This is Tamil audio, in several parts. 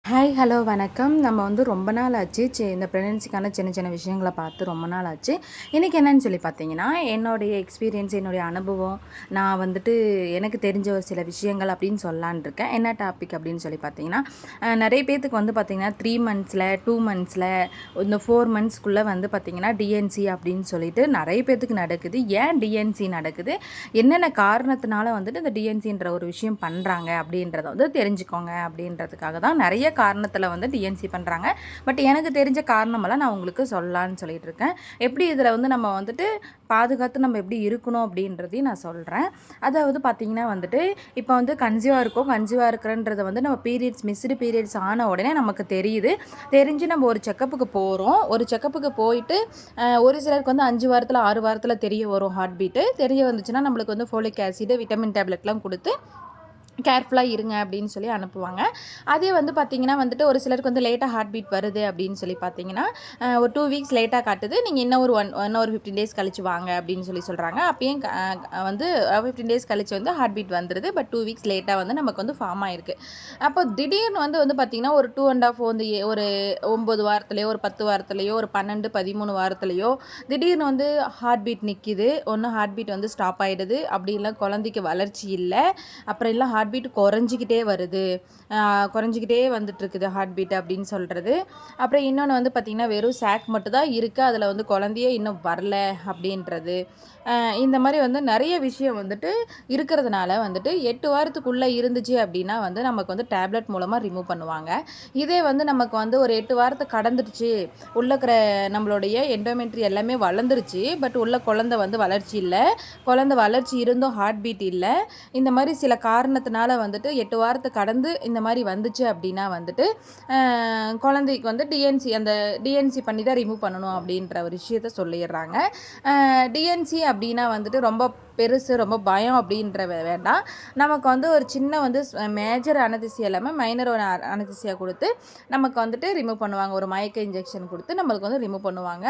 ஹாய் ஹலோ வணக்கம். நம்ம ரொம்ப நாள் ஆச்சு இந்த ப்ரெக்னன்சிக்கான சின்ன சின்ன விஷயங்களை பார்த்து ரொம்ப நாள் ஆச்சு. இன்றைக்கி என்னன்னு சொல்லி பார்த்தீங்கன்னா, என்னுடைய எக்ஸ்பீரியன்ஸ், என்னுடைய அனுபவம், நான் எனக்கு தெரிஞ்ச ஒரு சில விஷயங்கள் அப்படின்னு சொல்லலான் இருக்கேன். என்ன டாபிக் அப்படின்னு சொல்லி பார்த்தீங்கன்னா, நிறைய பேர்த்துக்கு பார்த்தீங்கன்னா 3 மந்த்ஸில் 2 மந்த்ஸில் இந்த 4 மந்த்ஸ்க்குள்ளே பார்த்தீங்கன்னா டிஎன்சி அப்படின்னு சொல்லிட்டு நிறைய பேர்த்துக்கு நடக்குது. ஏன் டிஎன்சி நடக்குது, என்னென்ன காரணத்தினால இந்த டிஎன்சின்ற ஒரு விஷயம் பண்ணுறாங்க அப்படின்றத தெரிஞ்சுக்கோங்க அப்படின்றதுக்காக தான் நிறைய காரணத்தில் டிஎன்சி பண்ணுறாங்க. பட் எனக்கு தெரிஞ்ச காரணமெல்லாம் நான் உங்களுக்கு சொல்லலான்னு சொல்லிட்டு இருக்கேன். எப்படி இதில் நம்ம பாதுகாத்து நம்ம எப்படி இருக்கணும் அப்படின்றதையும் நான் சொல்கிறேன். அதாவது பார்த்திங்கன்னா இப்போ கன்சீவாக இருக்கோம், கன்சீவாக இருக்கிறன்றது நம்ம மிஸ்டு பீரியட்ஸ் ஆன உடனே நமக்கு தெரியுது. தெரிஞ்சு நம்ம ஒரு செக்கப்புக்கு போகிறோம். ஒரு செக்கப்புக்கு போயிட்டு ஒரு சிலருக்கு 5 வாரத்தில் 6 வாரத்தில் தெரிய வரும். ஹார்ட் பீட்டு தெரிய வந்துச்சுன்னா நம்மளுக்கு ஃபோலிக் ஆசிடு, விட்டமின் டேப்லெட்லாம் கொடுத்து கேர்ஃபுல்லாக இருங்க அப்படின்னு சொல்லி அனுப்புவாங்க. அதே பார்த்திங்கன்னா ஒரு சிலருக்கு லேட்டாக ஹார்ட் பீட் வருது அப்படின்னு சொல்லி பார்த்தீங்கன்னா, ஒரு 2 வீக்ஸ் லேட்டாக காட்டுது, நீங்கள் இன்னும் ஒரு 15 டேஸ் கழிச்சு வாங்க அப்படின்னு சொல்கிறாங்க. அப்பயும் 15 டேஸ் கழிச்சு ஹார்ட் பீட் வந்துடுது. பட் 2 வீக்ஸ் லேட்டாக நமக்கு ஃபார்ம் ஆகிருக்கு. அப்போ திடீர்னு பார்த்திங்கன்னா ஒரு 2.5 ஒரு 9 வாரத்துலையோ, ஒரு 10 வாரத்துலையோ, ஒரு 12 13 வாரத்துலையோ திடீர்னு ஹார்ட் பீட் நிற்கிது. ஒன்று ஹார்ட் பீட் ஸ்டாப் ஆகிடுது. அப்படி இல்லை குழந்தைக்கு வளர்ச்சி இல்லை, அப்புறம் இல்லை ஹார்ட் பீட் குறைஞ்சிக்கிட்டே வருது, குறைஞ்சிக்கிட்டே வந்துட்டுருக்குது ஹார்ட் பீட் அப்படின்னு சொல்கிறது. அப்புறம் இன்னொன்று பார்த்திங்கன்னா வெறும் சாக் மட்டும் தான் இருக்குது, அதில் குழந்தையே இன்னும் வரல அப்படின்றது. இந்த மாதிரி நிறைய விஷயம் இருக்கிறதுனால 8 வாரத்துக்குள்ளே இருந்துச்சு அப்படின்னா நமக்கு டேப்லெட் மூலமாக ரிமூவ் பண்ணுவாங்க. இதே நமக்கு ஒரு 8 வாரத்தை கடந்துடுச்சு, உள்ளக்கிற நம்மளுடைய எண்டோமெட்ரி எல்லாமே வளர்ந்துருச்சு, பட் உள்ள குழந்தை வளர்ச்சி இல்லை, குழந்தை வளர்ச்சி இருந்தும் ஹார்ட் பீட் இல்லை, இந்த மாதிரி சில காரணத்தினால 8 வாரத்தை கடந்து இந்த மாதிரி வந்துச்சு அப்படின்னா குழந்தைக்கு டிஎன்சி பண்ணி தான் ரிமூவ் பண்ணணும் அப்படின்ற ஒரு விஷயத்த சொல்லிடுறாங்க. டிஎன்சி அப்படின்னா ரொம்ப பெருசு, ரொம்ப பயம் அப்படின்ற வேண்டாம். நமக்கு ஒரு சின்ன மேஜர் அனதீசியா இல்லாமல் மைனர் அனதீசியா கொடுத்து நமக்கு ரிமூவ் பண்ணுவாங்க. ஒரு மயக்க இன்ஜெக்ஷன் கொடுத்து நம்மளுக்கு ரிமூவ் பண்ணுவாங்க.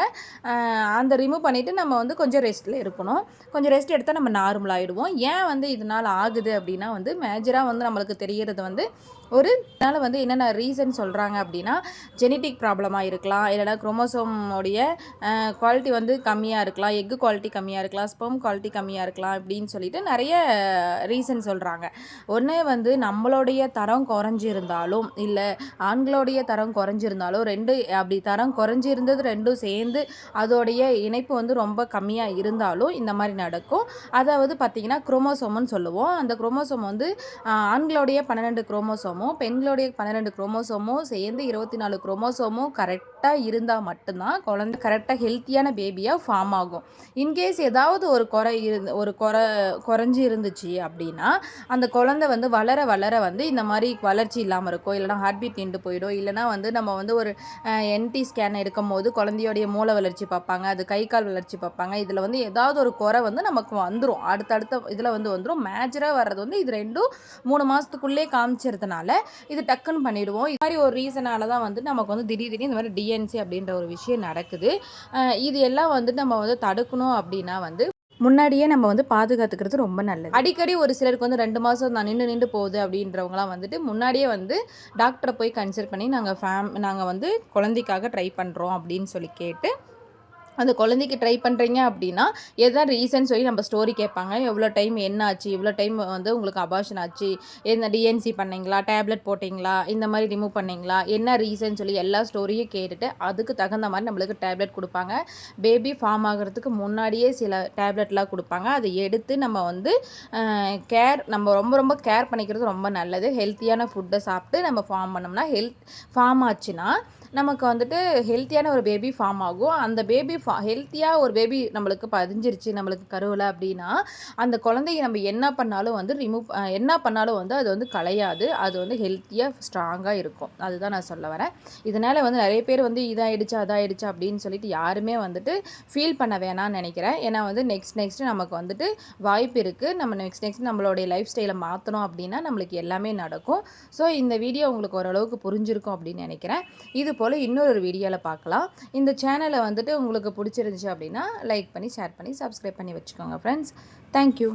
அந்த ரிமூவ் பண்ணிவிட்டு நம்ம கொஞ்சம் ரெஸ்ட்டில் இருக்கணும். கொஞ்சம் ரெஸ்ட் எடுத்தால் நம்ம நார்மல் ஆகிடுவோம். ஏன் இதனால் ஆகுது அப்படின்னா மேஜராக நம்மளுக்கு தெரிகிறது ஒரு இதனால் என்னென்ன ரீசன் சொல்கிறாங்க அப்படின்னா, ஜெனட்டிக் ப்ராப்ளமாக இருக்கலாம், இல்லைனா குரோமோசோமோடைய குவாலிட்டி கம்மியாக இருக்கலாம், எக்கு குவாலிட்டி கம்மியாக இருக்கலாம், ஸ்பெர்ம் குவாலிட்டி கம்மியாக இருக்கலாம் அப்படின்னு சொல்லிட்டு நிறைய ரீசன் சொல்கிறாங்க. ஒன்று நம்மளுடைய தரம் குறைஞ்சிருந்தாலும், இல்லை ஆண்களுடைய தரம் குறைஞ்சிருந்தாலும், அப்படி தரம் குறைஞ்சிருந்தது ரெண்டும் சேர்ந்து அதோடைய இணைப்பு ரொம்ப கம்மியாக இருந்தாலும் இந்த மாதிரி நடக்கும். அதாவது பார்த்திங்கன்னா குரோமோசோம்னு சொல்லுவோம். அந்த குரோமோசோம் ஆண்களுடைய 12 குரோமோசோமும் பெண்களுடைய 12 குரோமோசோமும் சேர்ந்து 24 குரோமோசோமும் கரெக்டாக இருந்தால் மட்டும்தான் குழந்தை கரெக்டாக ஹெல்த்தியான பேபியாக ஃபார்ம் ஆகும். இன்கேஸ் ஏதாவது ஒரு குறைஞ்சி இருந்துச்சு அப்படின்னா அந்த குழந்தை வளர வளர இந்த மாதிரி வளர்ச்சி இல்லாமல் இருக்கும், இல்லைனா ஹார்ட் பீட் நின்று போயிடும், இல்லைனா நம்ம ஒரு என்டி ஸ்கேன் எடுக்கும் போது குழந்தையோடைய மூளை வளர்ச்சி பார்ப்பாங்க, அது கை கால் வளர்ச்சி பார்ப்பாங்க. இதில் ஏதாவது ஒரு குறை நமக்கு வந்துடும், அடுத்தடுத்த இதில் வந்துடும். மேஜராக வர்றது இது 2-3 மாதத்துக்குள்ளே காமிச்சிருந்தனால இது டக்குன்னு பண்ணிடுவோம். இது மாதிரி ஒரு ரீசனால தான் நமக்கு திடீர்னு இந்த மாதிரி டிஎன்சி அப்படின்ற ஒரு விஷயம் நடக்குது. இது எல்லாம் நம்ம தடுக்கணும் அப்படின்னா முன்னாடியே நம்ம பாதுகாத்துக்கிறது ரொம்ப நல்லது. அடிக்கடி ஒரு சிலருக்கு 2 மாதம் நான் நின்று போகுது அப்படின்றவங்களாம் முன்னாடியே டாக்டரை போய் கன்சல்ட் பண்ணி நாங்கள் குழந்தைக்காக ட்ரை பண்ணுறோம் அப்படின்னு சொல்லி கேட்டு அந்த குழந்தைக்கு ட்ரை பண்ணுறீங்க அப்படின்னா எதாவது ரீசன் சொல்லி நம்ம ஸ்டோரி கேட்பாங்க. எவ்வளோ டைம் என்ன ஆச்சு, இவ்வளோ டைம் உங்களுக்கு அபார்ஷன் ஆச்சு, என்ன டிஎன்சி பண்ணிங்களா, டேப்லெட் போட்டிங்களா, இந்த மாதிரி ரிமூவ் பண்ணிங்களா, என்ன ரீசன் சொல்லி எல்லா ஸ்டோரியும் கேட்டுட்டு அதுக்கு தகுந்த மாதிரி நம்மளுக்கு டேப்லெட் கொடுப்பாங்க. பேபி ஃபார்ம் ஆகிறதுக்கு முன்னாடியே சில டேப்லெட்லாம் கொடுப்பாங்க. அதை எடுத்து நம்ம நம்ம ரொம்ப ரொம்ப கேர் பண்ணிக்கிறது ரொம்ப நல்லது. ஹெல்த்தியான ஃபுட்டை சாப்பிட்டு நம்ம ஃபார்ம் பண்ணோம்னா ஃபார்ம் ஆச்சுன்னா நமக்கு ஹெல்த்தியான ஒரு பேபி ஃபார்ம் ஆகும். அந்த பேபி ஹெல்த்தியாக ஒரு பேபி நம்மளுக்கு பதிஞ்சிருச்சு நம்மளுக்கு கருவில் அப்படின்னா அந்த குழந்தைய நம்ம என்ன பண்ணாலும் என்ன பண்ணாலும் அது கலையாது. அது ஹெல்த்தியாக ஸ்ட்ராங்காக இருக்கும். அதுதான் நான் சொல்ல வரேன். இதனால் நிறைய பேர் இதாகிடுச்சு அதாகிடுச்சு அப்படின்னு சொல்லிட்டு யாருமே ஃபீல் பண்ண வேணாம்னு நினைக்கிறேன். ஏன்னா நெக்ஸ்ட் நமக்கு வாய்ப்பு இருக்குது. நம்ம நெக்ஸ்ட் நம்மளுடைய லைஃப் ஸ்டைலை மாற்றணும் அப்படின்னா நம்மளுக்கு எல்லாமே நடக்கும். ஸோ இந்த வீடியோ உங்களுக்கு ஓரளவுக்கு புரிஞ்சிருக்கும் அப்படின்னு நினைக்கிறேன். இது போல் இன்னொரு வீடியோவில் பார்க்கலாம். இந்த சேனலை உங்களுக்கு பிடிச்சிருந்துச்சு அப்படின்னா லைக் பண்ணி ஷேர் பண்ணி சப்ஸ்கிரைப் பண்ணி வச்சுக்கோங்க ஃப்ரெண்ட்ஸ். தேங்க்யூ.